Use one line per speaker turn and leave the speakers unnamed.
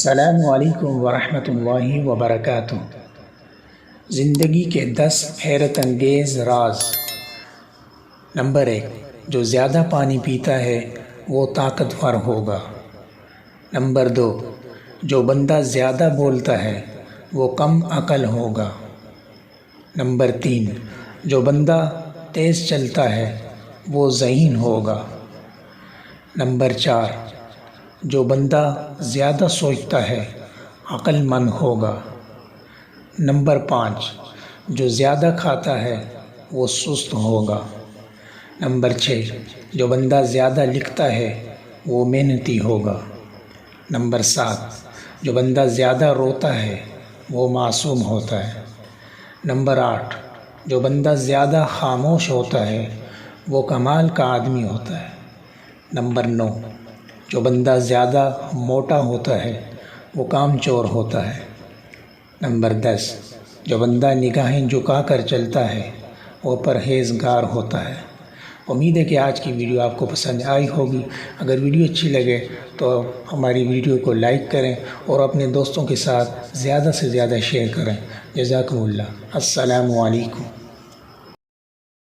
السلام علیکم ورحمۃ اللہ وبرکاتہ۔ زندگی کے 10 حیرت انگیز راز۔ نمبر 1، جو زیادہ پانی پیتا ہے وہ طاقتور ہوگا۔ نمبر 2، جو بندہ زیادہ بولتا ہے وہ کم عقل ہوگا۔ نمبر 3، جو بندہ تیز چلتا ہے وہ ذہین ہوگا۔ نمبر 4، جو بندہ زیادہ سوچتا ہے عقل مند ہوگا۔ نمبر 5، جو زیادہ کھاتا ہے وہ سست ہوگا۔ نمبر 6، جو بندہ زیادہ لکھتا ہے وہ محنتی ہوگا۔ نمبر 7، جو بندہ زیادہ روتا ہے وہ معصوم ہوتا ہے۔ نمبر 8، جو بندہ زیادہ خاموش ہوتا ہے وہ کمال کا آدمی ہوتا ہے۔ نمبر 9، جو بندہ زیادہ موٹا ہوتا ہے وہ کام چور ہوتا ہے۔ نمبر 10، جو بندہ نگاہیں جھکا کر چلتا ہے وہ پرہیزگار ہوتا ہے۔ امید ہے کہ آج کی ویڈیو آپ کو پسند آئی ہوگی۔ اگر ویڈیو اچھی لگے تو ہماری ویڈیو کو لائک کریں اور اپنے دوستوں کے ساتھ زیادہ سے زیادہ شیئر کریں۔ جزاکم اللہ۔ السلام علیکم۔